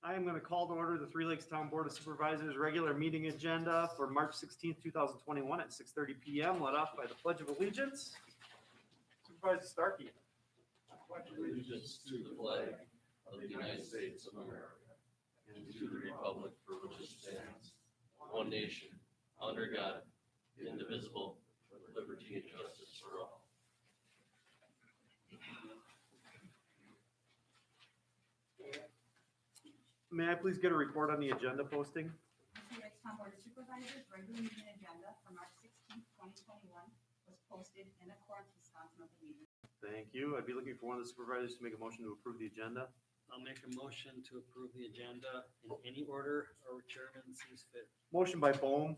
I am going to call to order the Three Lakes Town Board of Supervisors regular meeting agenda for March 16th, 2021 at 6:30 PM. Let off by the Pledge of Allegiance. Supervisor Starkey. Pledge allegiance to the flag of the United States of America and to the republic for which it stands, one nation, under God, indivisible, with liberty and justice for all. May I please get a report on the agenda posting? Three Lakes Town Board of Supervisors regular meeting agenda for March 16th, 2021 was posted in accordance with Wisconsin Open Meeting. Thank you. I'd be looking for one of the supervisors to make a motion to approve the agenda. I'll make a motion to approve the agenda in any order our chairman sees fit. Motion by Bohm,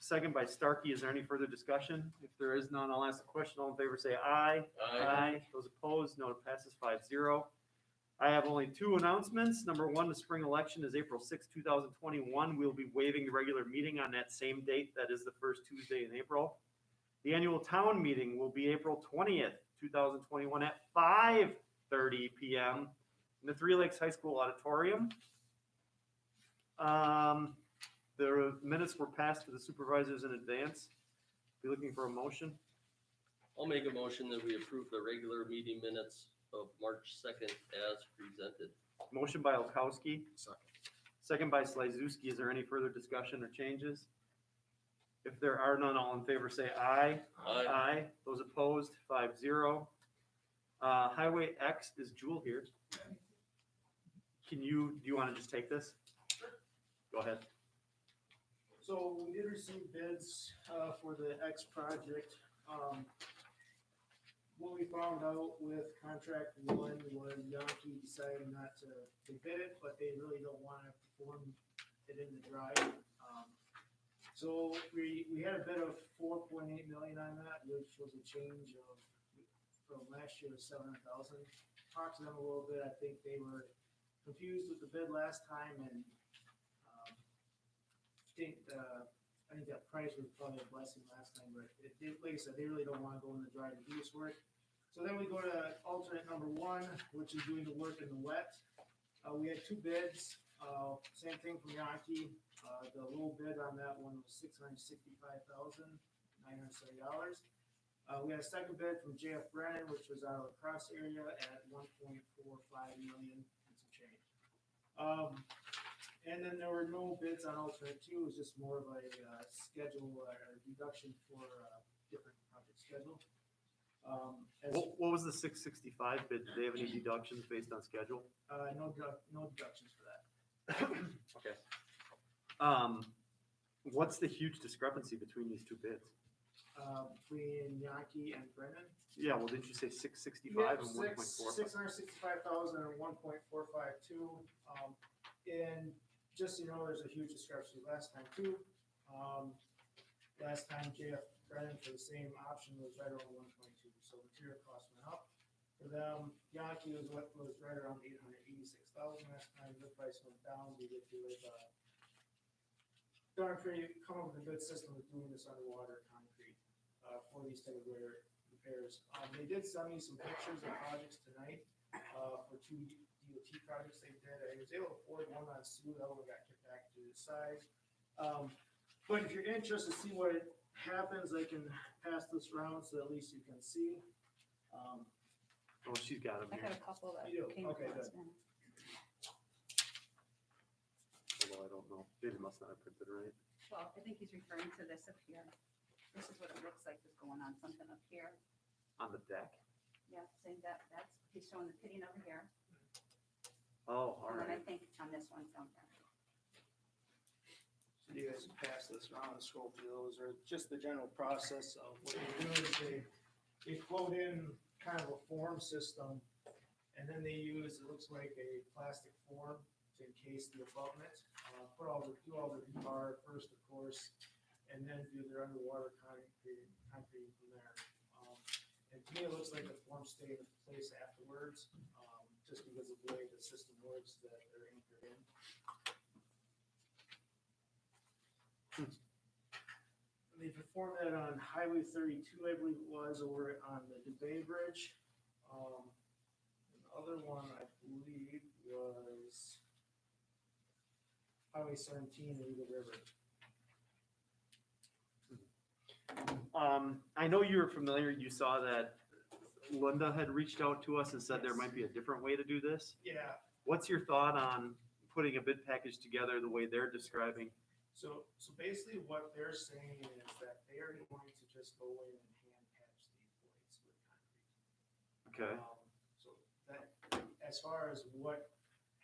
second by Starkey. Is there any further discussion? If there is none, I'll ask the question. All in favor, say aye. Those opposed, no, it passes 5-0. I have only two announcements. Number one, the spring election is April 6, 2021. We'll be waiving the regular meeting on that same date. That is the first Tuesday in April. The annual town meeting will be April 20th, 2021 at 5:30 PM in the Three Lakes High School auditorium. The minutes were passed to the supervisors in advance. Be looking for a motion. I'll make a motion that we approve the regular meeting minutes of March 2nd as presented. Motion by Olkowski. Second by Slyzuski. Is there any further discussion or changes? If there are none, all in favor say aye. Aye. Those opposed, 5-0. Highway X, is Jewel here? Do you want to just take this? Go ahead. So we did receive bids for the X project. What we found out with contract one was Yankee decided not to bid it, but they really don't want to perform it in the drive. So we had a bid of 4.8 million on that, which was a change of from last year of 700,000. Talked to them a little bit. I think they were confused with the bid last time, and I think that price was probably a blessing last time, but like I said, they really don't want to go in the dry to do this work. So then we go to alternate number one, which is doing the work in the wet. We had two bids, same thing from Yankee. The low bid on that one was $665,970. We had a second bid from JF Brennan, which was out of the cross area at 1.45 million and some change. And then there were no bids on alternate two. It was just more of a schedule or deduction for different project schedule. What was the 665 bid? Did they have any deductions based on schedule? No deductions for that. Okay. What's the huge discrepancy between these two bids? Between Yankee and Brennan. Yeah, well, didn't you say 665 and 1.4? 665,000 and 1.452. And just so you know, there's a huge discrepancy last time too. Last time JF Brennan for the same option was right around 122, so material costs went up. For them, Yankee was right around 886,000 last time. The price went down. We did do it. Darn pretty come up with a good system of doing this underwater concrete for these type of repairs. They did send me some pictures of projects tonight for two DOT projects they did. I was able to forward one on Sioux, that one got kicked back to the side. But if you're interested to see what happens, I can pass this around so at least you can see. Oh, she's got them I here. got a couple that You do? came Okay, last good. minute. Although I don't know. They must not have printed it right. Well, I think he's referring to this up here. This is what it looks like is going on, something up here. On the deck? Yeah, saying that's, he's showing the pitting over here. Oh, all And then I right. think on this one, down there. So you guys can pass this around and scroll through those, or just the general process of what they do is they quote in kind of a form system, and then they use, it looks like a plastic form to encase the abutment. Do all the rebar first, of course, and then do their underwater concrete from there. And to me, it looks like the form stayed in place afterwards, just because of the way the system works that they're anchored in. They performed that on Highway 32, I believe it was, over on the DeBay Bridge. The other one, I believe, was Highway 17 and Eagle River. I know you were familiar, you saw that Linda had reached out to us and said there might be a different way to do this. Yeah, What's your thought on putting a bid package together the way they're describing? so basically what they're saying is that they are going to just go in and hand patch these blades with concrete. Okay, So that, as far as what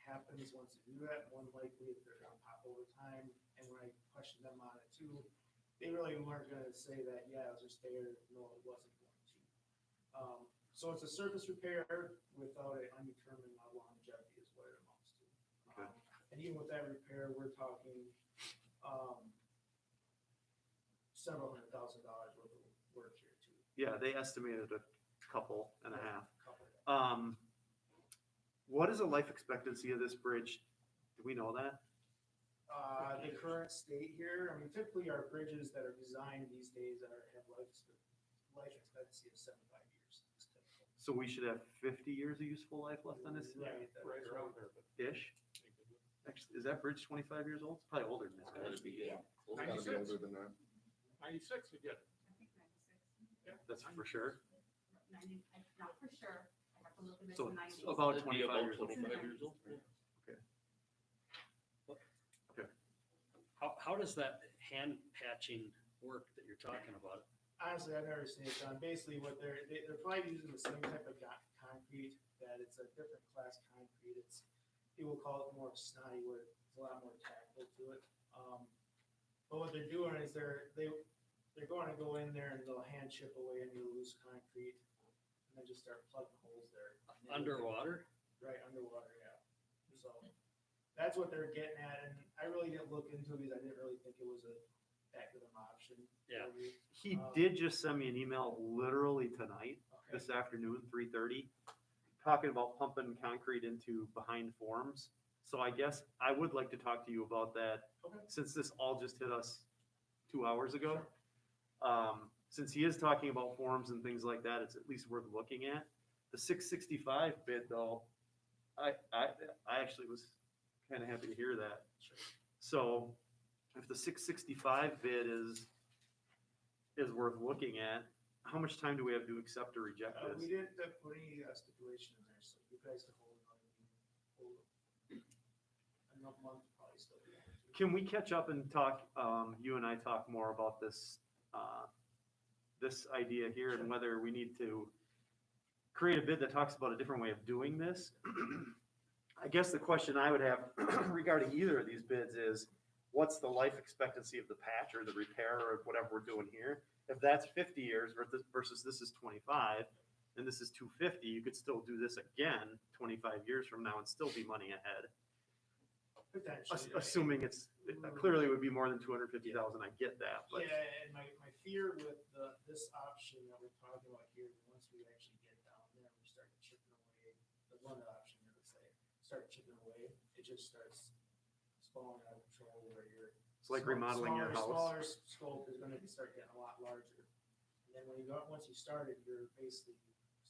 happens once you do that, one likely they're gonna pop over time, and when I questioned them on it too, they really weren't gonna say that, yeah, it was just there, no, it wasn't going to. So it's a surface repair without an undetermined longevity is what it amounts to. Okay. And even with that repair, we're talking, several $100,000 worth of work here too. yeah, they estimated a couple and a half. Couple. What is the life expectancy of this bridge? Do we know that? The current state here, I mean, typically our bridges that are designed these days have life expectancy of 75 years. It's typical. So we should have 50 years of useful life left on this Right, Right around there, but ish? Actually, is that bridge 25 years old? It's probably older than this, Gotta guys. be getting close. Gotta be older than that. 96 we get it. I think 96. That's for sure. 90, not for sure. I have to look at this So in it's 90. about It'd be 25 about years old. 25 years old. How does that hand patching work that you're talking about? Honestly, I've never seen it done. Basically, what they're probably using the same type of concrete, that it's a different class concrete. It's, people call it more snotty wood. It's a lot more tactile to it. But what they're doing is they're going to go in there and they'll hand chip away any loose concrete and then just start plugging holes there. Underwater? Right, underwater, yeah. So that's what they're getting at, and I really didn't look into it because I didn't really think it was that good of an option. Yeah. He did just send me an email literally tonight, Okay. this afternoon, 3:30, talking about pumping concrete into behind forms. So I guess I would like to talk to you about that, Okay. since this all just hit us 2 hours ago. Since he is talking about forms and things like that, it's at least worth looking at. The 665 bid though, I actually was kind of happy to hear that. So if the 665 bid is worth looking at, how much time do we have to accept or reject We this? didn't put any stipulation in there, so you guys can hold enough month probably still. be able to. Can we catch up and talk, you and I talk more about this, this idea here and whether we need to create a bid that talks about a different way of doing this? I guess the question I would have regarding either of these bids is, what's the life expectancy of the patch or the repair or whatever we're doing here? If that's 50 years versus this is 25, and this is 250, you could still do this again 25 years from now and still be money ahead. Potentially. Assuming it clearly would be more than 250,000, I get that, but. Yeah, and my fear with this option that we're talking about here, once we actually get down there, we start chipping away, the one option, let's say, start chipping away, it just starts spalling out of control where you're. It's like remodeling your house. Smaller scope is gonna start getting a lot larger. And then when you go, once you started, you're basically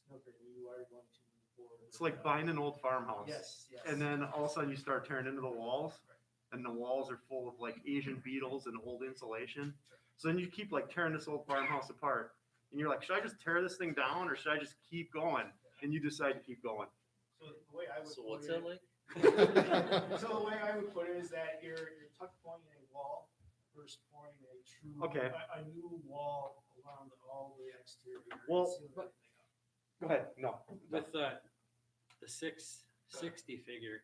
snookered, you are going to move forward. It's like buying an old farmhouse. Yes, yes. And then all of a sudden you start tearing into the walls, and the walls are full of like Asian beetles and old insulation. So then you keep like tearing this old farmhouse apart, and you're like, should I just tear this thing down or should I just keep going? And you decide to keep going. So the way I would. So put what's it- that like? So the way I would put it is that you're tuck pointing a wall versus pouring a true. Okay. A new wall around all the exterior. and Well, sealing everything up. Go ahead. No. With the 660 figure,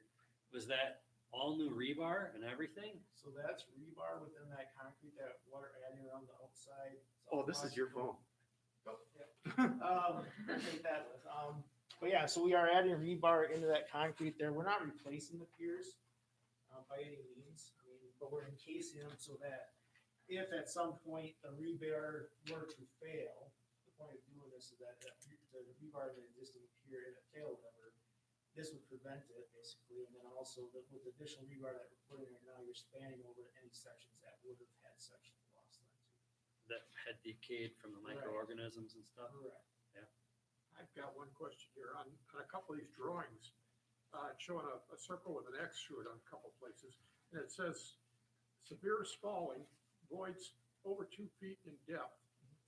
was that all new rebar and everything? So that's rebar within that concrete that we're adding around the outside. It's Oh, all this is your phone. Oh, yeah. Appreciate that. But yeah, so we are adding rebar into that concrete there. We're not replacing the piers by any means. I mean, but we're encasing them so that if at some point the rebar were to fail, the point of doing this is that the rebar in an existing pier and a failed ever, this would prevent it basically. And then also with the additional rebar that we're putting in now, you're spanning over any sections that would have had sections lost then too. That had decayed from the Right. microorganisms and stuff? Correct. I've got one question here. On a couple of these drawings, it's showing a circle with an X through it on a couple places. and it says severe spalling, voids over 2 feet in depth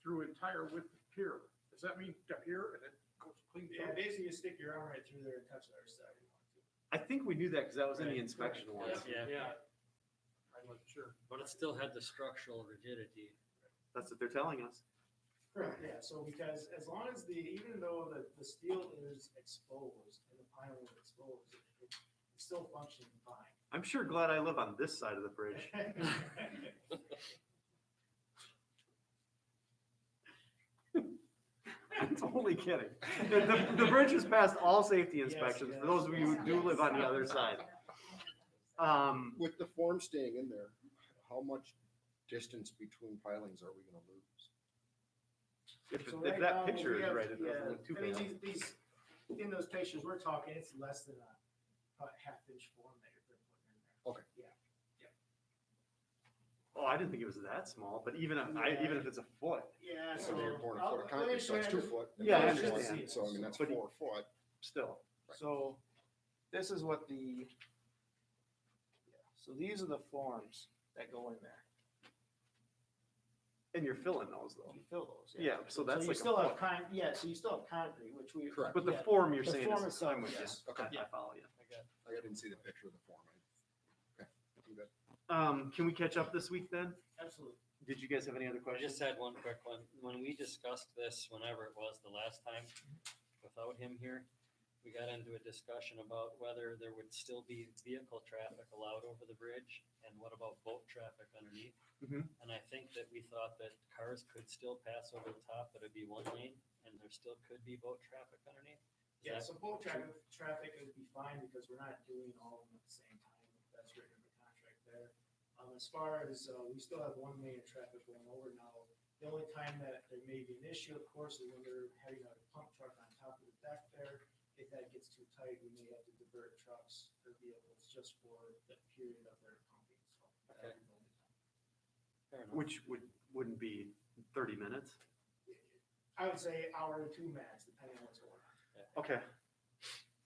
through entire width of pier. Does that mean to here and it goes clean Yeah, through? basically you stick your arm right through there and touch the other side. if you want to. I think we knew that because that was in the Right. inspection once. Yeah. Yeah. I wasn't sure. But it still had the structural rigidity. That's what they're telling us. Correct, yeah, so because as long as even though the steel is exposed and the piling is exposed, it's still functioning fine. I'm sure glad I live on this side of the bridge. I'm totally kidding. The bridge has passed all safety inspections, for those of you who do live on the other side. With the form staying in there, how much distance between pilings are we gonna lose? If So if right that now, picture we is have- right, it doesn't look too I mean, bad. these, in those pictures we're talking, it's less than a half-inch form that you're putting in there. Okay. Yeah. Oh, I didn't think it was that small, but even if it's a foot, Yeah, So so. they're pouring a I'll- foot of let me concrete, so it's show 2 you- foot. and Yeah, I that's one, understand. So I mean, that's But- 4 foot. still. So this is what so these are the forms that go in there. And you're filling those though. You fill those. Yeah, so that's you like a still have foot. so you still have concrete, which we. Correct. But the yeah. form you're The saying form is, itself, I'm with you. yes. Okay. I follow you. I didn't see the picture of the form. Okay, I'm good. Can we catch up this week then? Absolutely. Did you guys have any other I questions? just had one quick one. When we discussed this, whenever it was the last time, without him here, we got into a discussion about whether there would still be vehicle traffic allowed over the bridge and what about boat traffic underneath. Mhm. And I think that we thought that cars could still pass over the top, but it'd be one lane and there still could be boat traffic underneath. Is Yeah, that so boat traffic would be fine because we're not doing all of them at the same time. That's written in the contract there. As far as, we still have one lane of traffic going over now. The only time that there may be an issue, of course, is when they're having a pump truck on top of the deck there. If that gets too tight, we may have to divert trucks or vehicles just for the period of their pumping, so. that would be the only time. fair enough? Which wouldn't be 30 minutes. I would say hour or two max, depending on what's going on. Okay.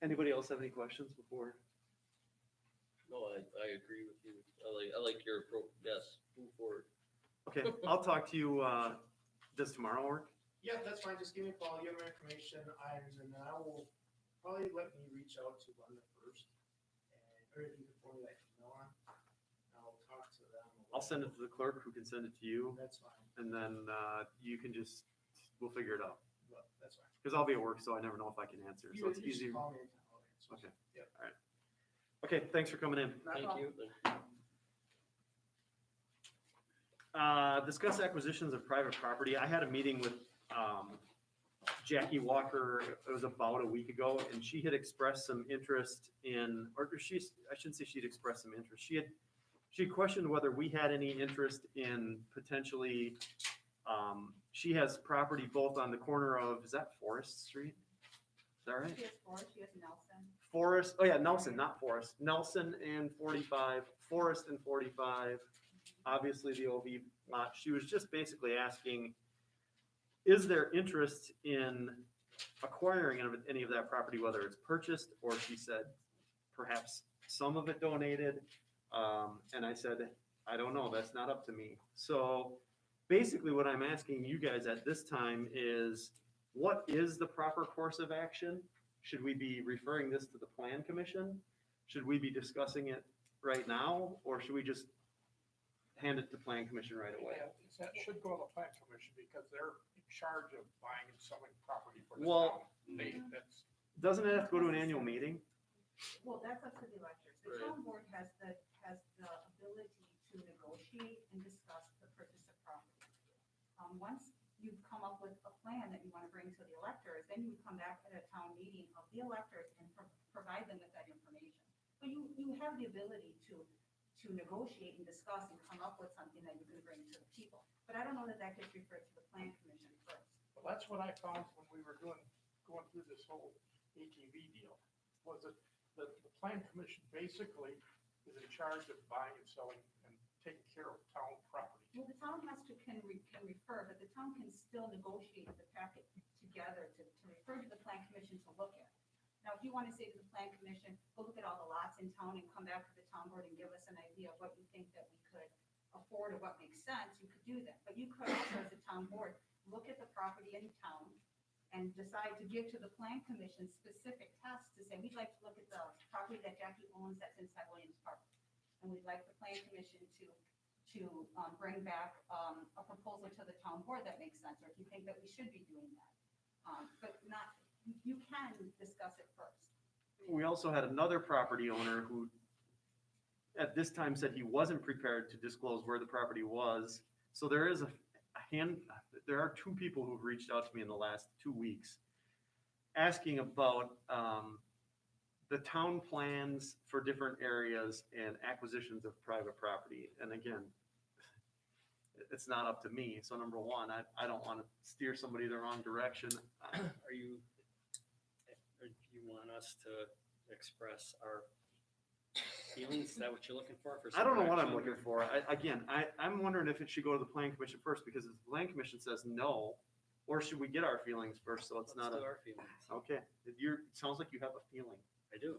Anybody else have any questions before? No, I agree with you. I like your approach. Yes, move forward. Okay, I'll talk to you, does tomorrow work? Yeah, that's fine, just give me a call, you have my information, and then I will probably let me reach out to London first. Or if you can forward that email on, I'll talk to them. I'll send it to the clerk who can send it to you, That's fine, and then you can just, we'll figure it out. but that's fine. Because I'll be at work, so I never know if I can answer, so it's You just easy. call me anytime, I'll answer. Okay. Yep. All right. Okay, thanks for coming in. Not a Thank problem. you. Discuss acquisitions of private property. I had a meeting with, Jackie Walker, it was about a week ago, and she had expressed some interest in, or I shouldn't say she'd expressed some interest. She had questioned whether we had any interest in potentially, she has property both on the corner of, is that Forest Street? Is that right? She has Forest, she has Nelson. Forest, oh yeah, Nelson, not Forest. Nelson and 45, Forest and 45, obviously the OV lot. She was just basically asking, is there interest in acquiring any of that property, whether it's purchased, or she said perhaps some of it donated. And I said, I don't know, that's not up to me. So basically what I'm asking you guys at this time is, what is the proper course of action? Should we be referring this to the plan commission? Should we be discussing it right now, or should we just hand it to plan commission right away? Yeah, that should go to the plan commission because they're in charge of buying and selling property for the Well- town. That's, Doesn't it have to go to an annual meeting? Well, that's up to the electors. The Right. town board has the ability to negotiate and discuss the purchase of property. Once you've come up with a plan that you want to bring to the electors, then you would come back at a town meeting of the electors and provide them with that information. But you have the ability to negotiate and discuss and come up with something that you can bring to the people. But I don't know that that gets referred to the plan commission first. well, that's what I found when we were going through this whole ATV deal, was that the plan commission basically is in charge of buying and selling and taking care of town property. Well, the town can refer, but the town can still negotiate the packet together to refer to the plan commission to look at. Now, if you want to say to the plan commission, go look at all the lots in town and come back to the town board and give us an idea of what you think that we could afford or what makes sense, you could do that. But you could also, as a town board, look at the property in town and decide to give to the plan commission specific tests to say, we'd like to look at the property that Jackie owns that's inside Williams Park. And we'd like the plan commission to bring back, a proposal to the town board that makes sense, or if you think that we should be doing that. But not, you can discuss it first. We also had another property owner who at this time said he wasn't prepared to disclose where the property was. So there is there are two people who've reached out to me in the last 2 weeks asking about the town plans for different areas and acquisitions of private property. And again, it's not up to me. So number one, I don't want to steer somebody the wrong direction. Are you, or do you want us to express our feelings? Is that what you're looking for? I don't know what I'm some looking for. I'm wondering if it should go to the plan commission first, because if the plan commission says no, or should we get our feelings first, so it's Let's not do a, our feelings. okay, it sounds like you have a feeling. I do.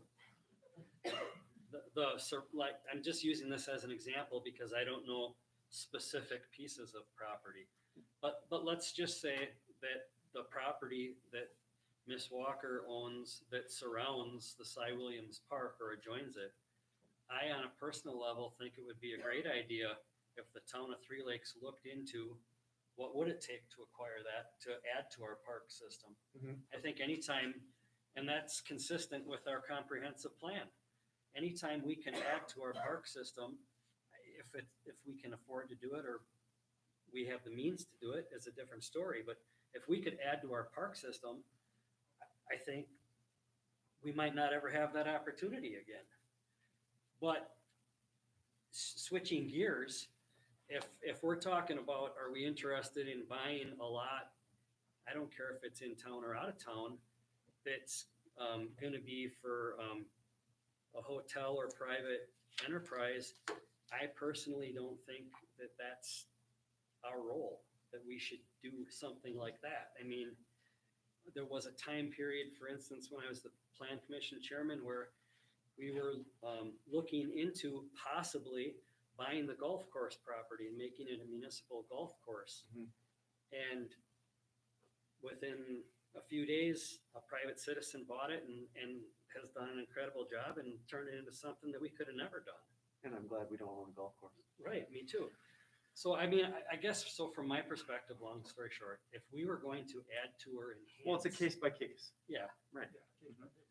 Like, I'm just using this as an example because I don't know specific pieces of property. But let's just say that the property that Miss Walker owns that surrounds the Cy Williams Park or adjoins it, I, on a personal level, think it would be a great idea if the town of Three Lakes looked into what would it take to acquire that, to add to our park system. Mhm. I think anytime, and that's consistent with our comprehensive plan. Anytime we can add to our park system, if we can afford to do it or we have the means to do it, is a different story. But if we could add to our park system, I think we might not ever have that opportunity again. But switching gears, if we're talking about, are we interested in buying a lot? I don't care if it's in town or out of town, that's going to be for a hotel or private enterprise. I personally don't think that that's our role, that we should do something like that. I mean, there was a time period, for instance, when I was the plan commission chairman, where we were looking into possibly buying the golf course property and making it a municipal golf course. Mhm. And within a few days, a private citizen bought it and has done an incredible job and turned it into something that we could have never done. And I'm glad we don't own a golf course. Right, me too. So, I mean, I guess, so from my perspective, long story short, if we were going to add to or enhance. Well, it's a case by case. Yeah. Right.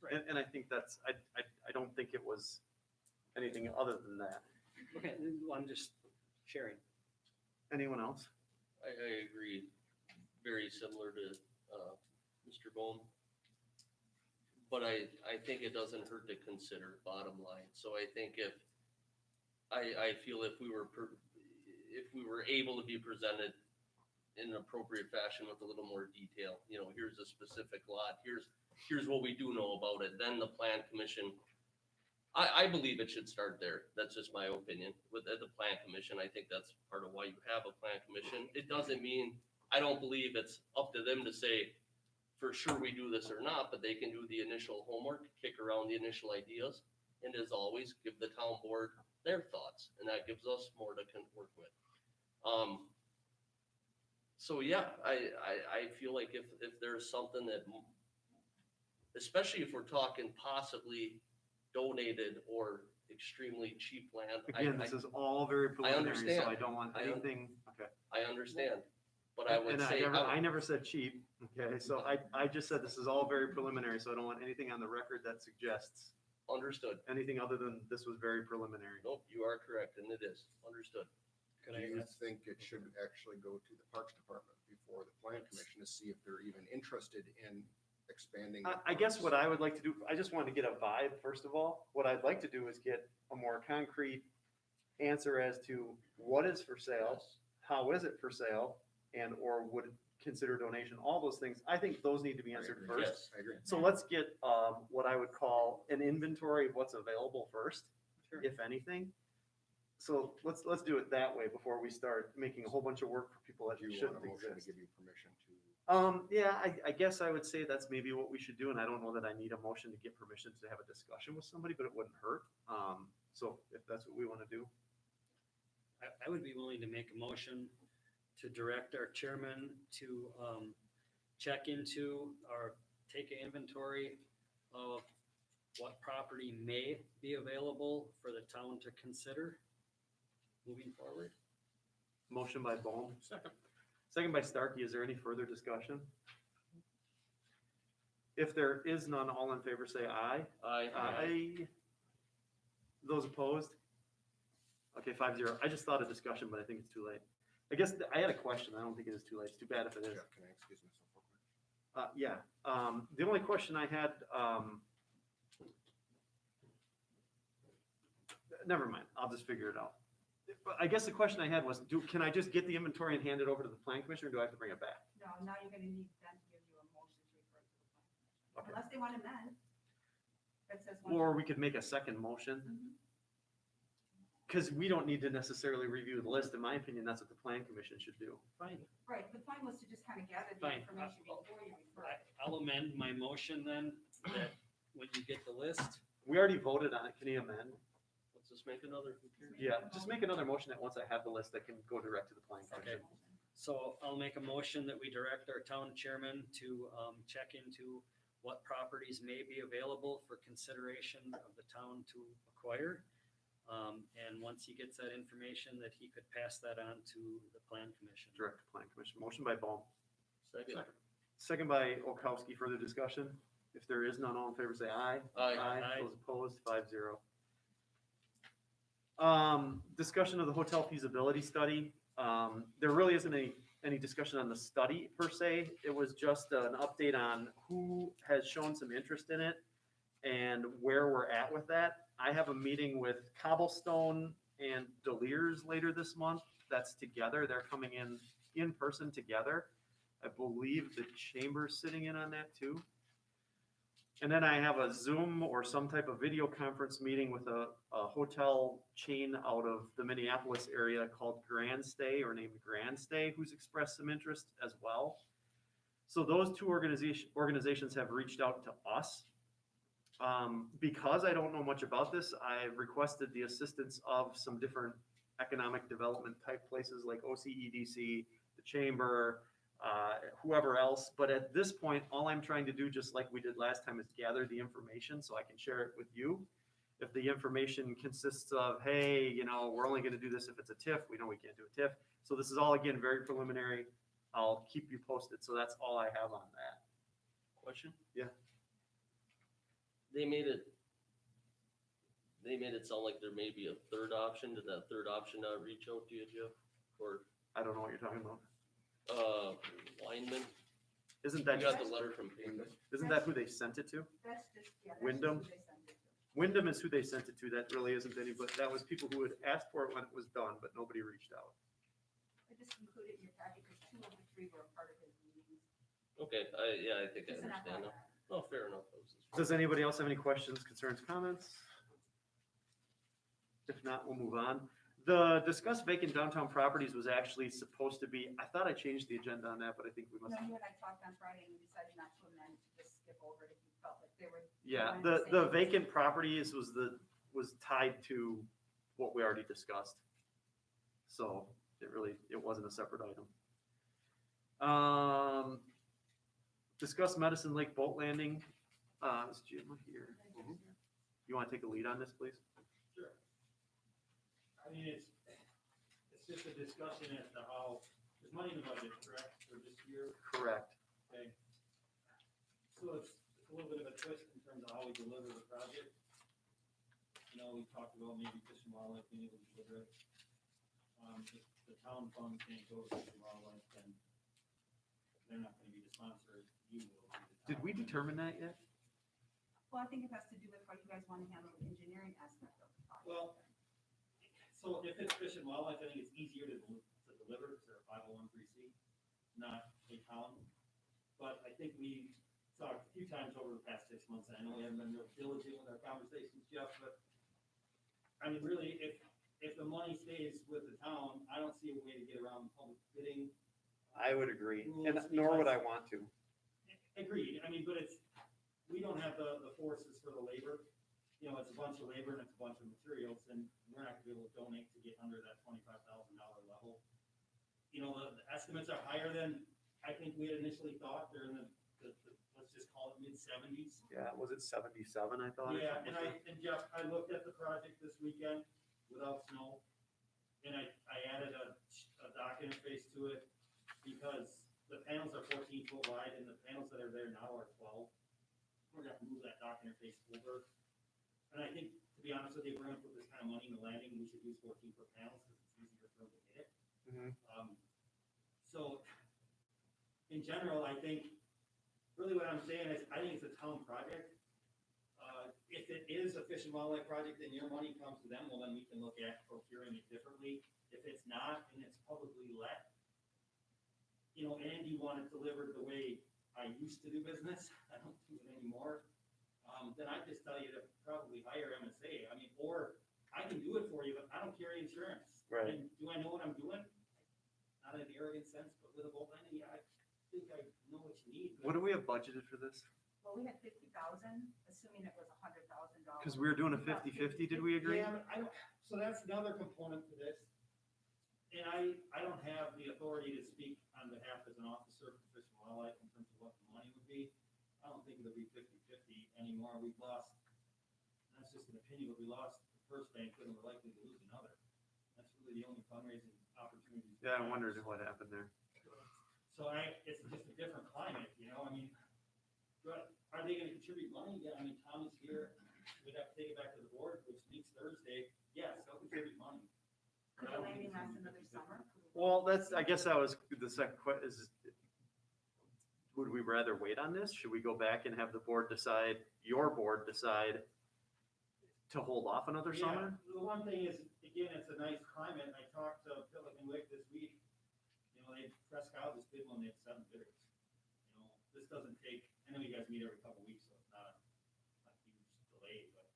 Right. And I think that's, I don't think it was anything other than that. Okay, well, I'm just sharing. Anyone else? I agree, very similar to, Mr. Bohm. But I think it doesn't hurt to consider bottom line. So I think I feel if we were able to be presented in an appropriate fashion with a little more detail, here's a specific lot, here's what we do know about it, then the plan commission, I believe it should start there. That's just my opinion. With the plan commission, I think that's part of why you have a plan commission. It doesn't mean, I don't believe it's up to them to say, for sure we do this or not, but they can do the initial homework, kick around the initial ideas, and as always, give the town board their thoughts, and that gives us more to work with. So yeah, I feel like if there's something that, especially if we're talking possibly donated or extremely cheap land. Again, this is all very preliminary, so understand. I don't want anything, okay. I understand, but I would And say. I never said cheap, okay, so I just said this is all very preliminary, so I don't want anything on the record that suggests Understood. anything other than this was very preliminary. Nope, you are correct, and it is. Understood. Could Do I you ask? think it should actually go to the Parks Department before the Plan Commission to see if they're even interested in expanding? the I guess parks? what I would like to do, I just wanted to get a vibe, first of all. What I'd like to do is get a more concrete answer as to what is for sale, Yes. how is it for sale, and or would consider donation, all those things. I think those need to be I answered agree. first. Yes. I agree. So let's get what I would call an inventory of what's available first, if anything. So let's do it that way before we start making a whole bunch of work for people that Do you shouldn't want a motion to exist. give you permission to Yeah, I guess I would say that's maybe what we should do, and I don't know that I need a motion to get permission to have a discussion with somebody, but it wouldn't hurt. So if that's what we wanna do. I would be willing to make a motion to direct our chairman to, check into or take an inventory of what property may be available for the town to consider moving forward. Motion by Bohm. Second by Starkey. Is there any further discussion? If there is none, all in favor say aye. Aye. Those opposed? Okay, 5-0. I just thought of discussion, but I think it's too late. I guess I had a question. I don't think it is too late. It's too bad if it is. Yeah, can I excuse myself real quick? Yeah, the only question I had, never mind, I'll just figure it out. But I guess the question I had was, can I just get the inventory and hand it over to the plan commissioner, or do I have to bring it back? No, now you're gonna need them to give you a motion to refer to the plan commission, Okay. unless they want to amend. That says. one- Or we could make a second motion, Mhm. because we don't need to necessarily review the list. In my opinion, that's what the plan commission should do. Fine. Right, the plan was to just kind of gather the Fine. information before you refer. I'll amend my motion then, that when you get the list, We already voted on it. Can you amend? Let's just make another. Yeah, just make another motion that once I have the list, I can go direct to the plan Second commission. motion. so I'll make a motion that we direct our town chairman to, check into what properties may be available for consideration of the town to acquire. And once he gets that information, that he could pass that on to the plan commission. Direct to plan commission. Motion by Baum. Second. Second by Okowski. Further discussion? If there is none, all in favor say aye. Aye. Those opposed, 5-0. Discussion of the hotel feasibility study. There really isn't any discussion on the study per se. It was just an update on who has shown some interest in it and where we're at with that. I have a meeting with Cobblestone and Delires later this month. That's together. They're coming in person together. I believe the chamber's sitting in on that too. And then I have a Zoom or some type of video conference meeting with a hotel chain out of the Minneapolis area called Grand Stay, or named Grand Stay, who's expressed some interest as well. So those two organizations have reached out to us. Because I don't know much about this, I've requested the assistance of some different economic development type places like OCEDC, the chamber, whoever else. But at this point, all I'm trying to do, just like we did last time, is gather the information so I can share it with you. If the information consists of, hey, we're only gonna do this if it's a TIF, we know we can't do a TIF. So this is all, again, very preliminary. I'll keep you posted. So that's all I have on that. Question? Yeah. They made it sound like there may be a third option. Did that third option not reach out to you, Jeff? Or, I don't know what you're talking about. Lineman? Isn't You that, got the letter from Payman? isn't that who they sent it to? That's just, yeah. That's just Wyndham? who they send it to. Wyndham is who they sent it to. That really isn't any, but that was people who had asked for it when it was done, but nobody reached out. I just included in your packet because 2 of the 3 were a part of his meetings. Okay, I think I Just an understand now. FYI. Oh, fair enough. Does anybody else have any questions, concerns, comments? If not, we'll move on. The discuss vacant downtown properties was actually supposed to be, I thought I changed the agenda on that, but I think we No, must. you and I talked on Friday and we decided not to amend, to just skip over it if you felt like they were. Yeah, wanted to the say- vacant properties was tied to what we already discussed. So it wasn't a separate item. Discuss Medicine Lake Boat Landing. Is Jim here? You wanna take a lead on this, please? Sure. I mean, it's just a discussion as to how, there's money in the budget, correct, for this year, Correct. okay? So it's a little bit of a twist in terms of how we deliver the project. We talked about maybe Fish and Wildlife being able to deliver it. If the town fund can't go to Fish and Wildlife, then they're not gonna be the sponsor, you will be the Did town. we determine that yet? Well, I think it has to do with how you guys want to handle the engineering aspect of the project. Well, so if it's Fish and Wildlife, I think it's easier to deliver, because they're a 501(c), not a town. But I think we talked a few times over the past 6 months, and I know we haven't been real diligent with our conversations, Jeff, but I mean, really, if the money stays with the town, I don't see a way to get around public bidding. I would agree, and Rules, nor would I because- want to. Agreed, I mean, but it's, we don't have the forces for the labor. You know, it's a bunch of labor and it's a bunch of materials, and we're not gonna be able to donate to get under that $25,000 level. You know, the estimates are higher than I think we had initially thought. They're in let's just call it mid-70s. Yeah, was it 77, I thought? or Yeah, something and like and Jeff, I looked at the project this weekend without snow, and I added a dock interface to it, because the panels are 14 foot wide, and the panels that are there now are 12. We're gonna have to move that dock interface over, and I think, to be honest with you, if we're gonna put this kind of money in the landing, we should use 14 foot panels, because it's easier for them to hit it. Mhm. So, in general, I think, really what I'm saying is, I think it's a town project. If it is a Fish and Wildlife project and your money comes to them, well, then we can look at procuring it differently. If it's not, and it's publicly let, you know, and you want it delivered the way I used to do business, I don't do it anymore, then I just tell you to probably hire MSA. I mean, or I can do it for you, but I don't carry insurance. Right. And do I know what I'm doing? Not in an arrogant sense, but with a bolt entity, I think I know what you need. What do we have budgeted for this? Well, we had 50,000, assuming it was $100,000. Because we were doing a 50-50, did we agree? Yeah, I don't, so that's another component to this. And I don't have the authority to speak on behalf as an officer for Fish and Wildlife in terms of what the money would be. I don't think it'll be 50-50 anymore. We've lost, and that's just an opinion, but we lost the first banquet and we're likely to lose another. That's really the only fundraising opportunity. Yeah, I wondered what happened there. So it's just a different climate, you know, I mean, but are they gonna contribute money? Yeah, I mean, Tom is here, we'd have to take it back to the board, which meets Thursday, yes, they'll contribute money. Could the landing last another summer? Well, I guess that was the second question, is, would we rather wait on this? Should we go back and have the board decide, your board decide to hold off another Yeah, summer? the one thing is, again, it's a nice climate, and I talked to Philip and Wick this week, you know, Prescott was bid when they had 7 bidders. You know, this doesn't take, I know you guys meet every couple weeks, so it's not a huge delay, but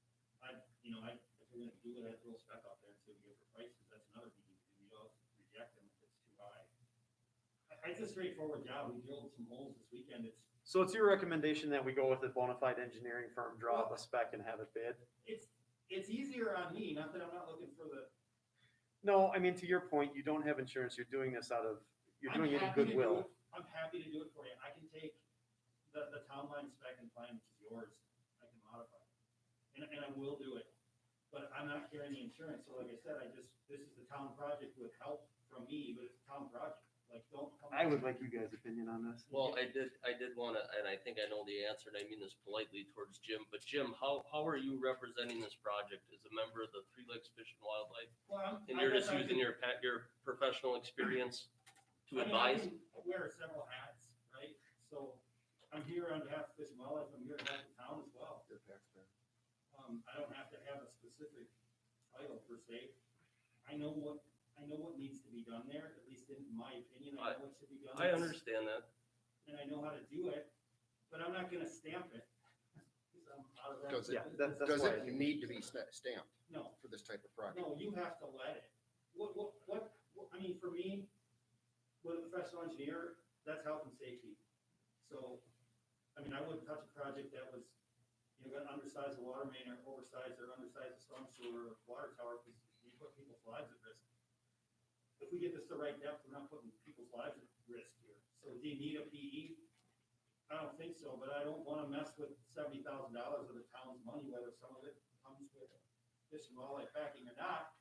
if we're gonna do it, I'd throw a spec out there and see if we get for prices, that's another meeting, we don't reject them if it's too high. It's a straightforward job, we drilled some holes this weekend, So it's your recommendation that we go with a bona fide engineering firm, draw up a spec and have it bid? it's easier on me, not that I'm not looking for the. No, I mean, to your point, you don't have insurance, you're doing this you're I'm doing it in happy to do goodwill. it. I'm happy to do it for you. I can take the town line spec and plan, which is yours, I can modify it. And I will do it, but I'm not carrying the insurance, so like I said, this is a town project with help from me, but it's a town project, like, don't come. I would like you guys' opinion on this. Well, I did wanna, and I think I know the answer, and I mean this politely towards Jim, but Jim, how are you representing this project as a member of the Three Lakes Fish and Wildlife? Well, And I you're guess just I using can- your professional experience to I mean, I advise? can wear several hats, right? So I'm here on behalf of Fish and Wildlife, I'm here on behalf of the town as well. Your taxpayer. I don't have to have a specific title per se. I know what needs to be done there, at least in my opinion, I know what should be done. I understand that. And I know how to do it, but I'm not gonna stamp it. 'Cause I'm out of that Does it, Yeah, that's does why. it need to be stamped No, for this type of project? no, you have to let it. I mean, for me, with a professional engineer, that's health and safety. So, I mean, I wouldn't touch a project that was, gonna undersize the water main or oversize or undersize the storm sewer or water tower, because you put people's lives at risk. If we get this the right depth, we're not putting people's lives at risk here. So do you need a PE? I don't think so, but I don't wanna mess with $70,000 of the town's money, whether some of it comes with Fish and Wildlife backing or not,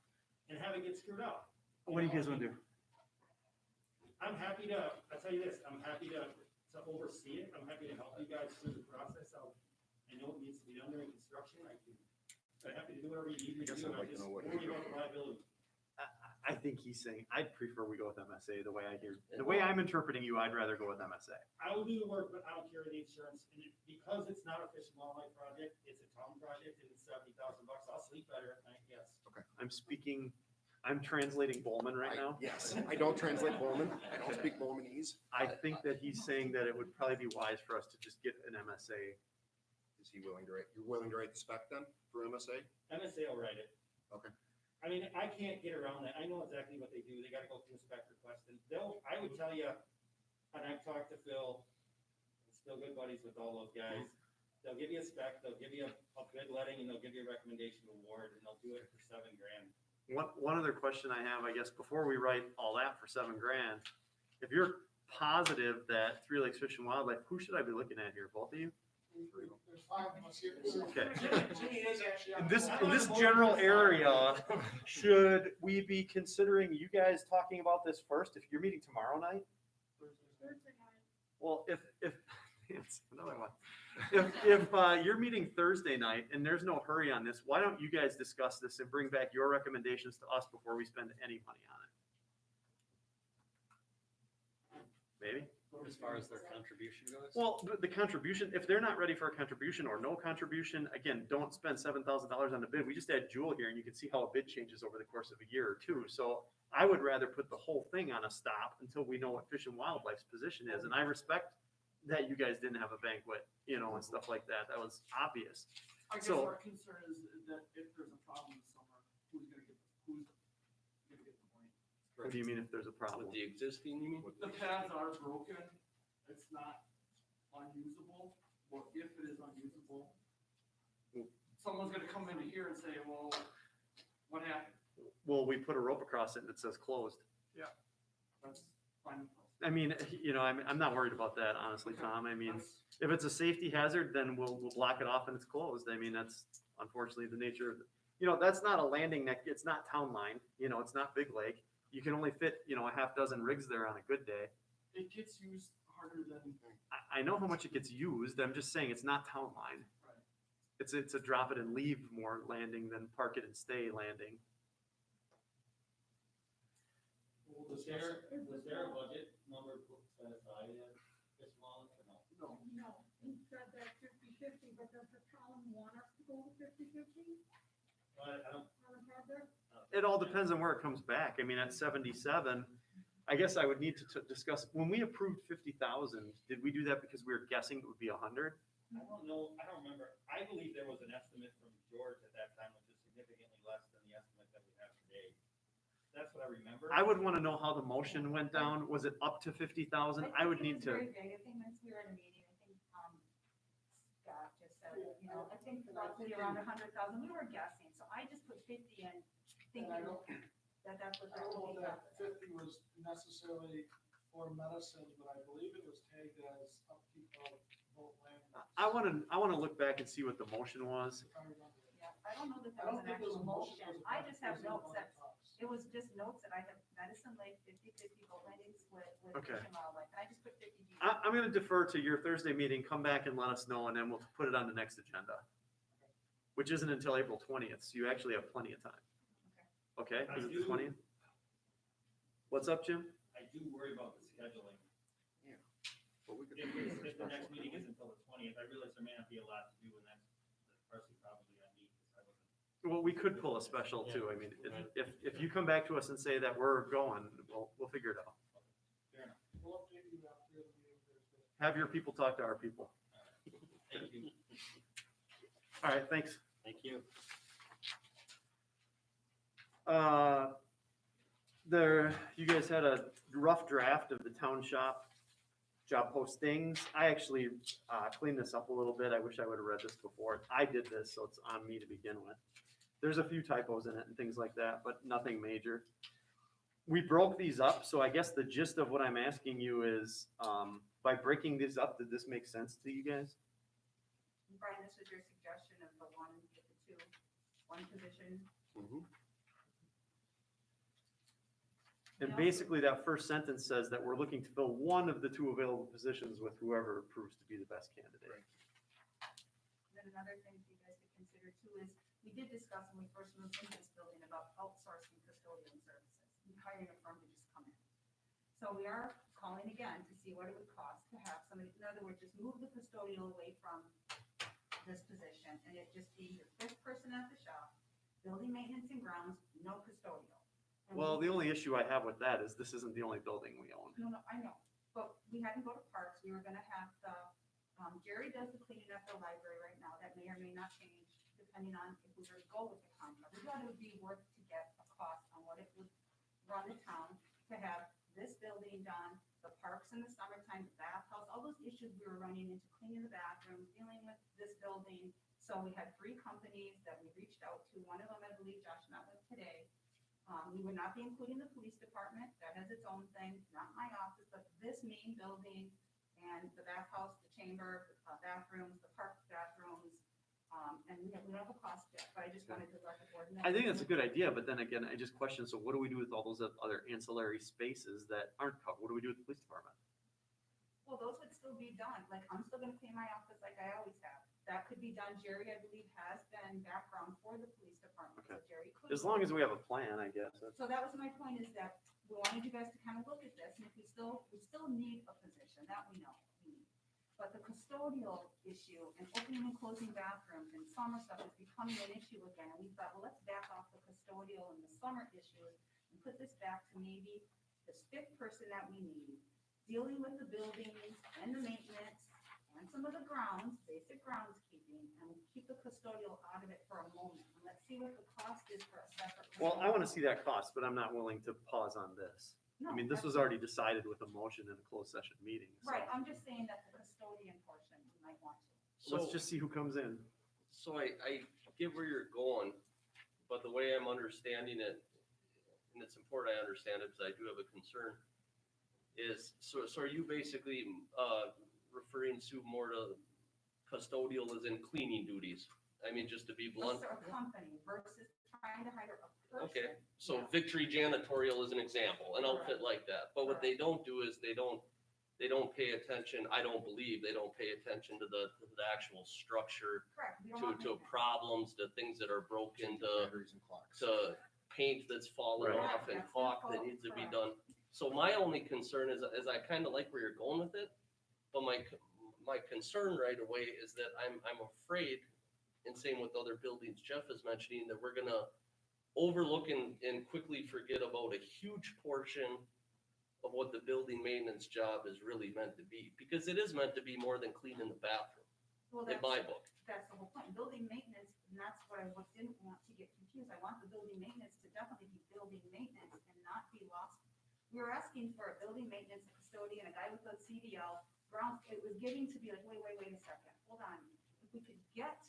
and have it get screwed up. What do you guys wanna do? I'm happy to, I'll tell you this, I'm happy to oversee it, I'm happy to help you guys through the process. I know it needs to be done during construction, I'm happy to do whatever you need me to I guess do, I'd I like to just know what worry you- about the liability. I think he's saying, I'd prefer we go with MSA, the way the way I'm interpreting you, I'd rather go with MSA. I will do the work, but I don't carry the insurance, and because it's not a Fish and Wildlife project, it's a town project, and it's $70,000, I'll sleep better at night, yes. I'm translating Bowman right now. Yes, I don't translate Bowman, I don't speak Bowmanese. I think that he's saying that it would probably be wise for us to just get an MSA. Is he willing to write, you're willing to write the spec then for MSA? MSA will write it. Okay. I mean, I can't get around that. I know exactly what they do. They gotta go through a spec request, and I would tell you, and I've talked to Phil, still good buddies with all those guys. They'll give you a spec, they'll give you a bid letting, and they'll give you a recommendation award, and they'll do it for $7,000. One other question I have, I guess, before we write all that for $7,000, if you're positive that Three Lakes Fish and Wildlife, who should I be looking at here? Both of you? There's 5 of us here. Okay. Jimmy is actually on In this the- general area, should we be considering you guys talking about this first? If you're meeting tomorrow night? Well, if, it's another one. If you're meeting Thursday night and there's no hurry on this, why don't you guys discuss this and bring back your recommendations to us before we spend any money on it? Maybe? As far as their contribution goes? Well, the contribution, if they're not ready for a contribution or no contribution, again, don't spend $7,000 on the bid. We just had Jewel here and you can see how a bid changes over the course of a year or two. So I would rather put the whole thing on a stop until we know what Fish and Wildlife's position is. And I respect that you guys didn't have a banquet, you know, and stuff like that. That was obvious. I guess So- our concern is that if there's a problem this summer, who's gonna get the blame? What do you mean if there's a problem? With the existing, you mean? The paths are broken, it's not unusable, or if it is unusable, someone's gonna come into here and say, well, what happened? Well, we put a rope across it that says closed. That's fine. I mean, you know, I'm not worried about that, honestly, Tom. I mean, That's- if it's a safety hazard, then we'll block it off and it's closed. I mean, that's unfortunately the nature of, you know, that's not a landing that, it's not Town Line, you know, it's not Big Lake. You can only fit, you know, a half dozen rigs there on a good day. It gets used harder than, I know how much it gets used. I'm just saying it's not Town Line. Right. It's a drop it and leave more landing than park it and stay landing. we'll Was discuss there, it. was there a budget number set aside at Fish and Wildlife or no? No, No, he said that 50/50, but does the town want us to go to 50/50 Well, I don't. on a project? It all depends on where it comes back. I mean, at 77, I guess I would need to discuss, when we approved 50,000, did we do that because we were guessing it would be 100? I don't know, I don't remember. I believe there was an estimate from George at that time, which is significantly less than the estimate that we have today. That's what I remember. I would want to know how the motion went down. Was it up to 50,000? I would need think it was to, very vague. I think once we were at a meeting, I think, Scott just said, you know, I think roughly around 100,000, we were guessing, so I just put 50 in, thinking And I don't- that that's what I that don't would know be. if that 50 was necessarily for medicine, but I believe it was tagged as upkeep of boat land. I want to look back and see what the motion was. If I remember it. Yeah, I don't know that I that was don't an think there was actual a motion. motion, it was a I just have it was in notes one that, talks. it was just notes that I have Medicine Lake 50/50 boat landings with Okay. Fish and Wildlife, and I just put 50 G. I'm going to defer to your Thursday meeting. Come back and let us know, and then we'll put it on the next agenda, which isn't until April 20th, so you actually have plenty of time. Okay, is it the 20th? What's up, Jim? I do worry about the scheduling. But we could. If the next meeting isn't until the 20th, I realize there may not be a lot to do, and that's partially probably on me, because I wasn't. Well, we could pull a special too. I mean, if you come back to us and say that we're going, we'll figure it out. Fair enough. We'll update you after the meeting Thursday. Have your people talk to our people. Thank you. All right, thanks. Thank you. You guys had a rough draft of the town shop job postings. I actually cleaned this up a little bit. I wish I would have read this before. I did this, so it's on me to begin with. There's a few typos in it and things like that, but nothing major. We broke these up, so I guess the gist of what I'm asking you is, by breaking these up, did this make sense to you guys? Brian, this was your suggestion of the one, with the two, one position. And Yeah. basically, that first sentence says that we're looking to fill one of the two available positions with whoever proves to be the best candidate. Then another thing for you guys to consider too is, we did discuss when we first moved into this building about outsourcing custodian services, and hiring a firm to just come in. So we are calling again to see what it would cost to have somebody, in other words, just move the custodial away from this position, and it just be your fifth person at the shop, building maintenance and grounds, no custodial. And Well, we- the only issue I have with that is this isn't the only building we own. No, I know, but we had to go to parks, we were gonna have the, Jerry does the cleaning at the library right now, that may or may not change depending on if we were to go with the contract. We thought it would be worth to get a cost on what it would run the town to have this building done, the the parks in the summertime, the bathhouse, all those issues we were running into, cleaning the bathrooms, dealing with this building. So we had 3 companies that we reached out to. One of them, I believe Josh met with today. We would not be including the police department. That has its own thing, not my office, but this main building and the bathhouse, the chamber, bathrooms, the park bathrooms. And we don't have a cost yet, but I just wanted to let the board know. I think that's a good idea, but then again, I just question, so what do we do with all those other ancillary spaces that aren't covered? What do we do with the police department? Well, those would still be done. Like, I'm still gonna pay my office like I always have. That could be done. Jerry, I believe, has been background for the police department, so Okay. Jerry could. As long as we have a plan, I guess. That's- So that was my point, is that we wanted you guys to kind of look at this, and if we still need a position, that we know we need. But the custodial issue and opening and closing bathrooms and summer stuff is becoming an issue again, and we thought, well, let's back off the custodial and the summer issues and put this back to maybe this 5th person that we need, dealing with the buildings and the maintenance and some of the grounds, basic groundskeeping, and keep the custodial out of it for a moment. And let's see what the cost is for a separate. Well, I want to see that cost, but I'm not willing to pause on this. No, I mean, this that's- was already decided with a motion in a closed session meeting. so Right, I'm just saying that the custodian portion, you might want to. Let's So, just see who comes in. so I get where you're going, but the way I'm understanding it, and it's important I understand it because I do have a concern, is, so are you basically, referring to more to custodial as in cleaning duties? I mean, just to be blunt. A company versus trying to hire a person. Okay, so Yeah. Victory Janitorial is an example, an outfit like that, but what they don't do is they don't pay attention, I don't believe, they don't pay attention to the actual structure, Correct. We don't to want maintenance. problems, to things that are broken, Batteries and clocks. to paint that's fallen Right. off and That's caulk the that fault, needs to be correct. done. So my only concern is I kind of like where you're going with it, but my concern right away is that I'm afraid, and same with other buildings Jeff is mentioning, that we're gonna overlook and quickly forget about a huge portion of what the building maintenance job is really meant to be, because it is meant to be more than cleaning the bathroom, Well, in my book. that's the whole point. Building maintenance, and that's what I didn't want to get confused. I want the building maintenance to definitely be building maintenance and not be lost. We were asking for a building maintenance custodian, a guy with a CDL, grounds, it was getting to be like, wait a second, hold on. If we could get,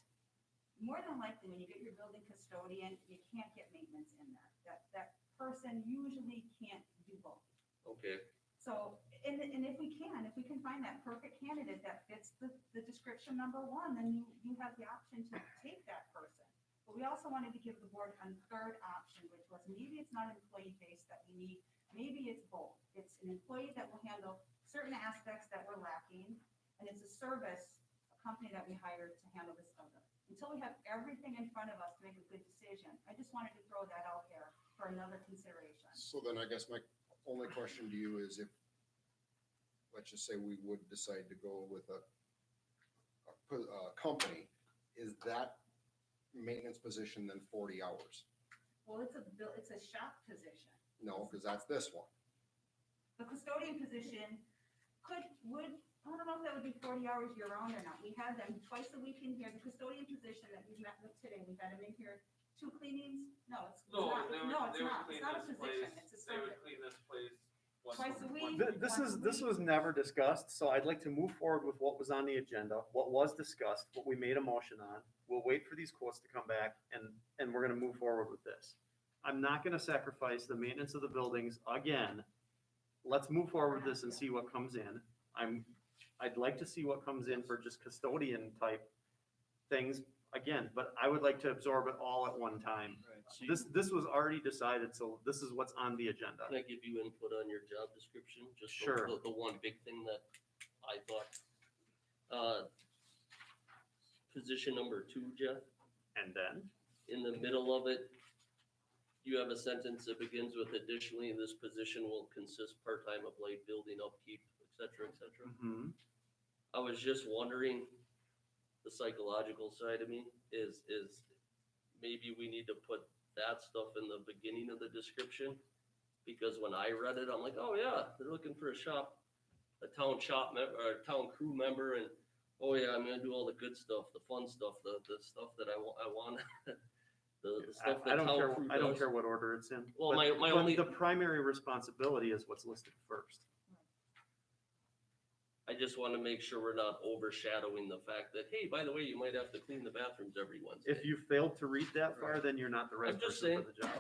more than likely, when you get your building custodian, you can't get maintenance in there. That person usually can't do both. Okay, So, and if we can find that perfect candidate that fits the description number 1, then you have the option to take that person. But we also wanted to give the board a 3rd option, which was maybe it's not employee based that we need, maybe it's both. It's an employee that will handle certain aspects that we're lacking, and it's a service, a company that we hired to handle this other. Until we have everything in front of us to make a good decision, I just wanted to throw that out there for another consideration. So then I guess my only question to you is if, let's just say we would decide to go with a company, is that maintenance position then 40 hours? Well, it's a shop position. No, because that's this one. The custodian position I don't know if that would be 40 hours year round or not. We had them twice a week in here. The custodian position that we met with today, we had them in here 2 cleanings. No, it's not. No, it's not. It's not a position. It's a They would service. clean this place Twice a week. This was never discussed, so I'd like to move forward with what was on the agenda, what was discussed, what we made a motion on. We'll wait for these quotes to come back and we're gonna move forward with this. I'm not gonna sacrifice the maintenance of the buildings again. Let's move forward with this and see what comes in. I'd like to see what comes in for just custodian type things again, but I would like to absorb it all at one time. so This was already decided, so this is what's on the agenda. can I give you input on your job description? Just Sure. The one big thing that I thought. Position number 2, Jeff, And then, in the middle of it, you have a sentence that begins with additionally, this position will consist part-time of light building upkeep, et cetera, et cetera. mhm. I was just wondering, the psychological side of me is maybe we need to put that stuff in the beginning of the description. Because when I read it, I'm like, oh yeah, they're looking for a town shop member, or a town crew member, and oh yeah, I'm gonna do all the good stuff, the fun stuff, the stuff that I want, the stuff I that don't town care, crew I don't does. care what order it's in. Well, But- my but only- The primary responsibility is what's listed first. I just wanna make sure we're not overshadowing the fact that, hey, by the way, you might have to clean the bathrooms every Wednesday. If you failed to read that far, then you're not the right I'm just person for the job.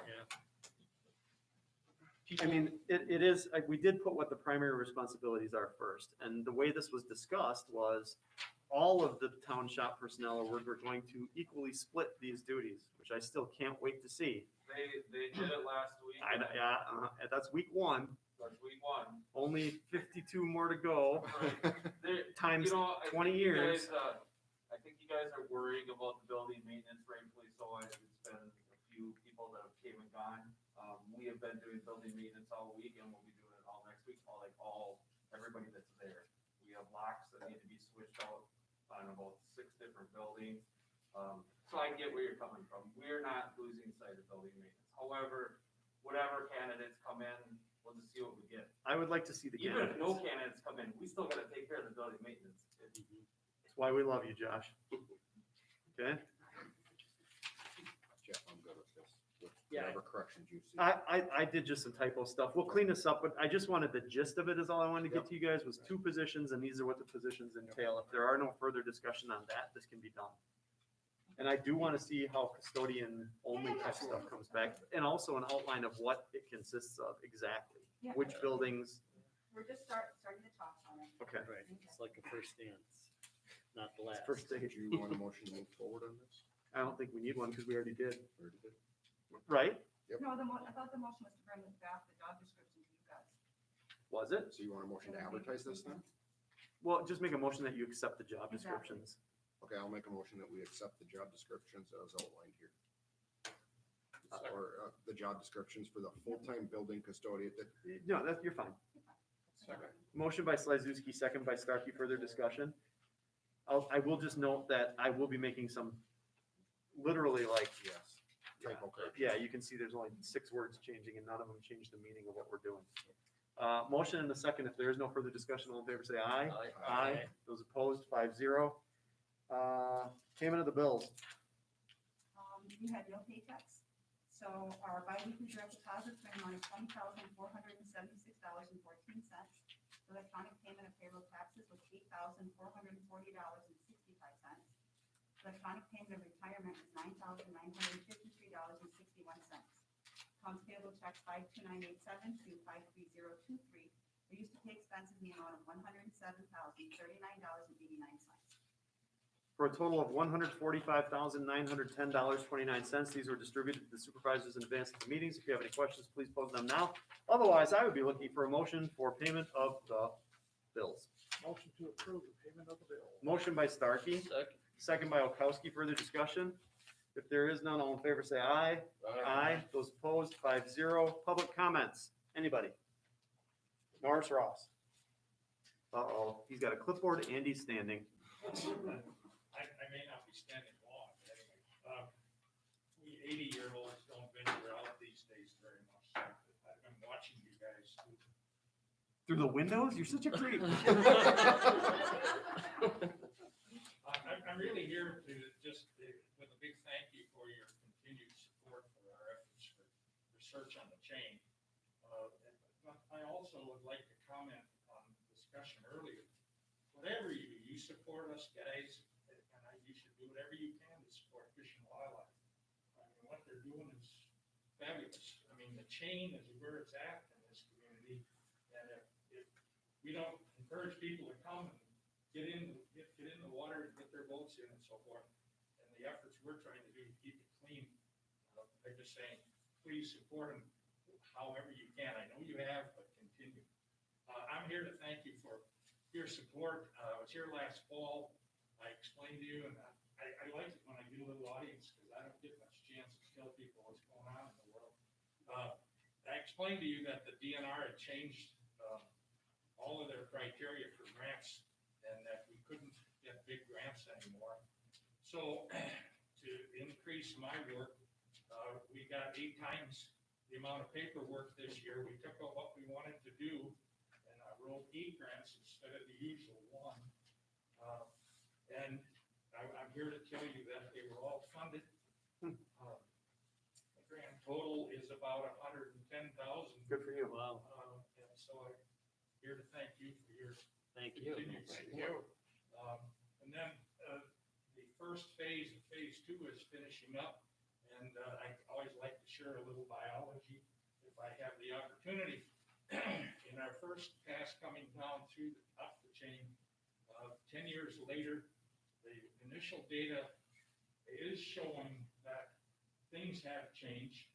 I mean, it is, we did put what the primary responsibilities are first, and the way this was discussed was all of the town shop personnel were going to equally split these duties, which I still can't wait to see. They did it last week. That's week one, That's week one. only 52 more to go, They- times you know, I 20 think you years. guys, I think you guys are worrying about the building maintenance, rightfully so. It's been a few people that have came and gone. We have been doing building maintenance all week and we'll be doing it all next week, everybody that's there. We have locks that need to be switched out on about 6 different buildings. So I get where you're coming from. We're not losing sight of building maintenance. However, whatever candidates come in, we'll just see what we get. I would like to see the Even if candidates. no candidates come in, we still gotta take care of the building maintenance. That's why we love you, Josh. Okay? Jeff, I'm good with this, with Yeah. whatever corrections you see. I did just some typo stuff. We'll clean this up, but I just wanted the gist of it is all I wanted to get to you guys was 2 positions and these are what the positions entail. If there are no further discussion on that, this can be done. And I do want to see how custodian only type stuff comes back and also an outline of what it consists of exactly. Yeah. Which buildings, We're just starting to talk on it. okay. Right, it's like a first dance, not the It's last. first Did stage. you want a motion to move forward on this? I don't think we need one because we already did, Or did it? right? Yep. No, I thought the motion was to bring back the job description to you guys. Was it? So you want a motion to advertise this then? Well, just make a motion that you accept the job Exactly. descriptions. Okay, I'll make a motion that we accept the job descriptions as outlined here. Or the job descriptions for the full-time building custodian. No, that, you're fine. Second. Motion by Slazewski, second by Starkey. Further discussion? I will just note that I will be making some, literally like, Yes. Typo correction. yeah, you can see there's only 6 words changing and none of them change the meaning of what we're doing. Motion and the second, if there is no further discussion, all in favor say aye. Aye. Those opposed, 5-0. Payment of the bills. You had no paychecks, so our bi-weekly direct deposits are in amount of $20,476.14. Electronic payment of payroll taxes was $8,440.65. Electronic payment of retirement was $9,953.61. Accounts payable check 52987 to 53023 are used to pay expenses in the amount of $107,039.89. For a total of $145,910.29. These were distributed to the supervisors in advance of the meetings. If you have any questions, please pose them now. Otherwise, I would be looking for a motion for payment of the bills. Motion to approve the payment of the bill. Motion by Starkey, Second. second by Okowski. Further discussion? If there is none, all in favor say aye. Aye. Those opposed, 5-0. Public comments. Anybody? Norris Ross. Uh-oh, he's got a clipboard and he's standing. I may not be standing long, but anyway, we 80-year-olds don't venture out these days very much. I've been watching you guys. Through the windows? You're such a creep. I'm really here to just, with a big thank you for your continued support for our efforts for research on the chain. But I also would like to comment on the discussion earlier. Whatever you do, you support us guys, and you should do whatever you can to support Fish and Wildlife. I mean, what they're doing is fabulous. I mean, the chain is where it's at in this community, and if we don't encourage people to come and get in the water and get their boats in and so forth, and the efforts we're trying to do to keep it clean, they're just saying, please support them however you can. I know you have, but continue. I'm here to thank you for your support. I was here last fall. I explained to you, and I like it when I get a little audience because I don't get much chance to tell people what's going on in the world. I explained to you that the DNR had changed all of their criteria for grants and that we couldn't get big grants anymore. So to increase my work, we got 8 times the amount of paperwork this year. We took out what we wanted to do and I wrote 8 grants instead of the usual 1. And I'm here to tell you that they were all funded. The grand total is about $110,000. Good for you. Wow, And so I'm here to thank you for your Thank you. continued support. And then, the first phase of phase two is finishing up, and, I always like to share a little biology if I have the opportunity. In our first pass coming down through up the chain, 10 years later, the initial data is showing that things have changed.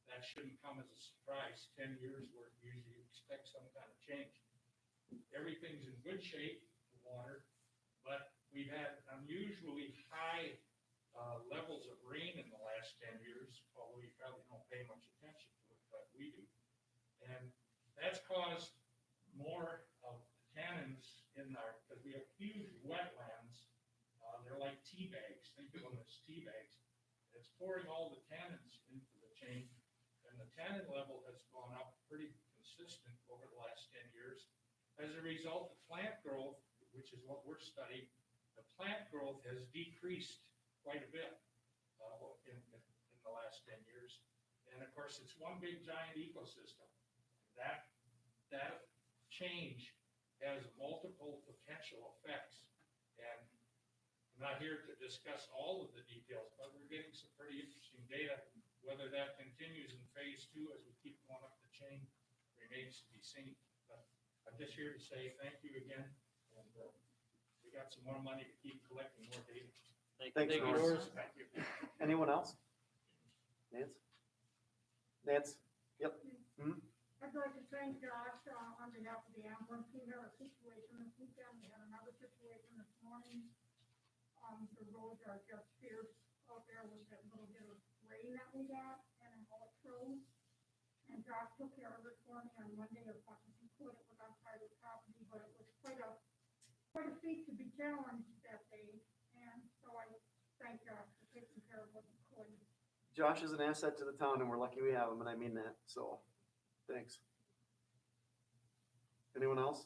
That shouldn't come as a surprise. 10 years where you usually expect some kind of change. Everything's in good shape, the water, but we've had unusually high levels of rain in the last 10 years, although you probably don't pay much attention to it, but we do. And that's caused more of tannins in our, because we have huge wetlands. They're like tea bags. Think of them as tea bags. It's pouring all the tannins into the chain, and the tannin level has gone up pretty consistent over the last 10 years. As a result of plant growth, which is what we're studying, the plant growth has decreased quite a bit in the last 10 years. And of course, it's one big giant ecosystem. That change has multiple potential effects. And I'm not here to discuss all of the details, but we're getting some pretty interesting data. Whether that continues in phase two as we keep going up the chain remains to be seen. But I'm just here to say thank you again. And we got some more money to keep collecting more data. Thanks, Norris. Thank you. Anyone else? Nance? Nance? Yep. I'd like to thank Josh, on behalf of the ambulance. We had a situation this weekend, we had another situation this morning. The roads are just fierce out there with that little bit of rain that we got, and it all froze. And Josh took care of it for me on Monday as much as he could. It was on private property, but it was quite a feat to be challenged that day. And so I thank Josh for taking care of what he could. Josh is an asset to the town and we're lucky we have him, and I mean that, so, thanks. Anyone else?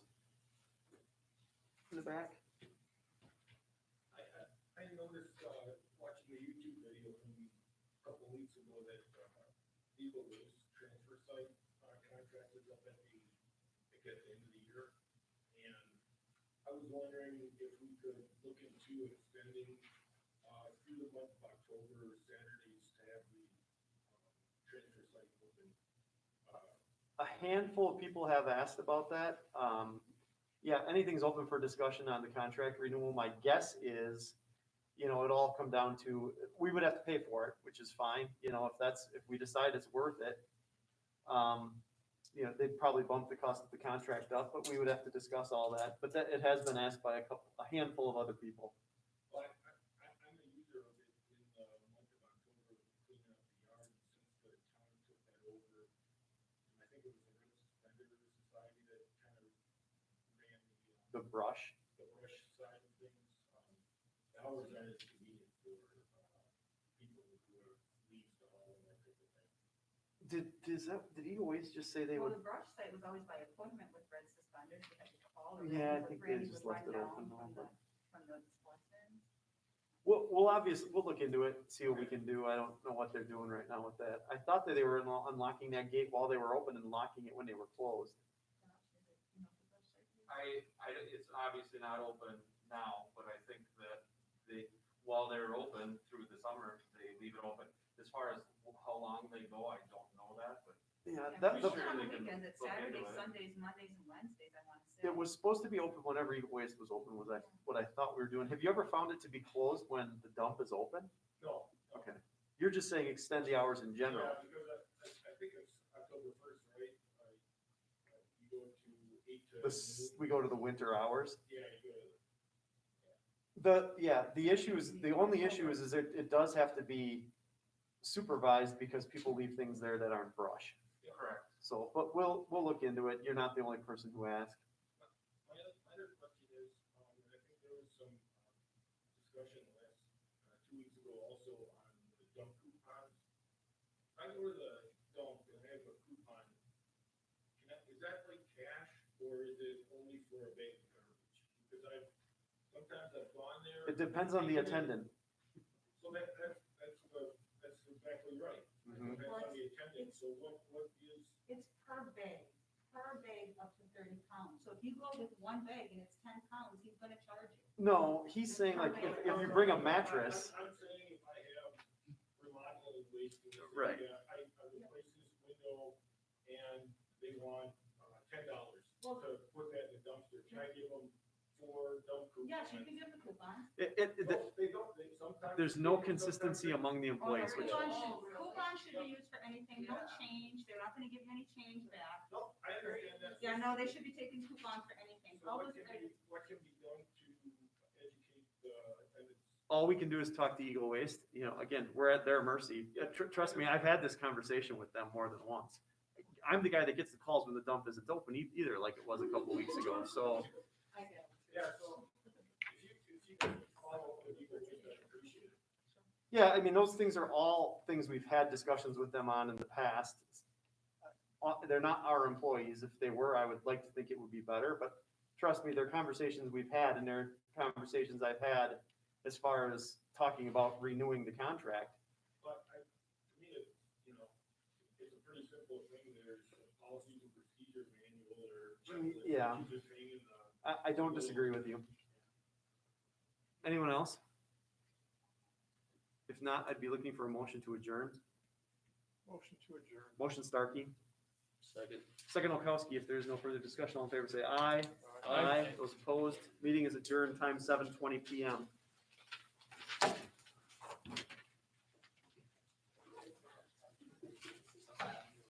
In the back? I noticed, watching the YouTube video from a couple weeks ago that, Eagle Waste transfer site, contracted up at the end of the year. And I was wondering if we could look into extending, through the month of October, Saturdays to have the, transfer site open. A handful of people have asked about that. Yeah, anything's open for discussion on the contract renewal. My guess is, it all come down to, we would have to pay for it, which is fine. If we decide it's worth it, they'd probably bump the cost of the contract up, but we would have to discuss all that. But it has been asked by a handful of other people. Well, I'm a user of it in the month of October, cleaning up the yard, and since the town took that over, and I think it was the River Suspender Society that kind of ran The brush. the brush side of things. The hours aren't as convenient for, people who are leaves to haul and that type of thing. Did Eagle Waste just say they Well, would? the brush site was always by appointment with Red Suspenders. We had to call. or Yeah, I Randy think they would just run left it down open from now, From the lessons. We'll look into it, see what we can do. I don't know what they're doing right now with that. I thought that they were unlocking that gate while they were open and locking it when they were closed. It's obviously not open now, but I think that while they're open through the summer, they leave it open. As far as how long they go, I don't know that, but Yeah, Yeah, that, it's the- open on the they can weekends. It's look into Saturdays, it. Sundays, Mondays, and Wednesdays, I want to say. it was supposed to be open whenever Eagle Waste was open, was what I thought we were doing. Have you ever found it to be closed when the dump is open? No. Okay. You're just saying extend the hours in general. Yeah, because I think it's October 1st, right? You go to 8 to noon. We go to the winter hours. Yeah, you go to. The only issue is it does have to be supervised because people leave things there that aren't brush. correct. So, but we'll look into it. You're not the only person who asked. My other question is, and I think there was some discussion last 2 weeks ago also on the dump coupons. I go to the dump and I have a coupon. Is that like cash or is it only for a bag of garbage? Because sometimes I've gone there. It depends on the attendant. So that's exactly right. Mhm. Depends on the attendant. So what is? It's per bag of tobacco. 30 pounds. So if you go with one bag and it's 10 pounds, he's gonna charge you. No, he's saying like if you bring a mattress, I'm saying if I have remodeling waste, and say, Right. yeah, I replaced this window and they want $10 Well- to put that in the dumpster, can I give them 4 dump coupons? Yes, you can give the coupons. No, they don't, they sometimes. there's no consistency among the employees, which, Coupons should be used for anything, no change, they're not gonna give you any change back. No, I understand that. Yeah, no, they should be taking coupons for anything. So All what those can be, what can be done to educate the attendants? all we can do is talk to Eagle Waste, you know, again, we're at their mercy. Trust me, I've had this conversation with them more than once. I'm the guy that gets the calls when the dump isn't open either, like it was a couple weeks ago, so. I get it. Yeah, so if you can follow up with Eagle Waste, I'd appreciate it. Yeah, I mean, those things are all things we've had discussions with them on in the past. They're not our employees. If they were, I would like to think it would be better, but trust me, they're conversations we've had and they're conversations I've had as far as talking about renewing the contract. But to me, it's, you know, it's a pretty simple thing, there's a policies and procedure manual or. checklist that Yeah. you just hang in the. I don't disagree with you. Anyone else? If not, I'd be looking for a motion to adjourn. Motion to adjourn. Motion Starkey, Second. second Okowski. If there is no further discussion, all in favor say aye. Aye. Those opposed, meeting is adjourned, time 7:20 PM.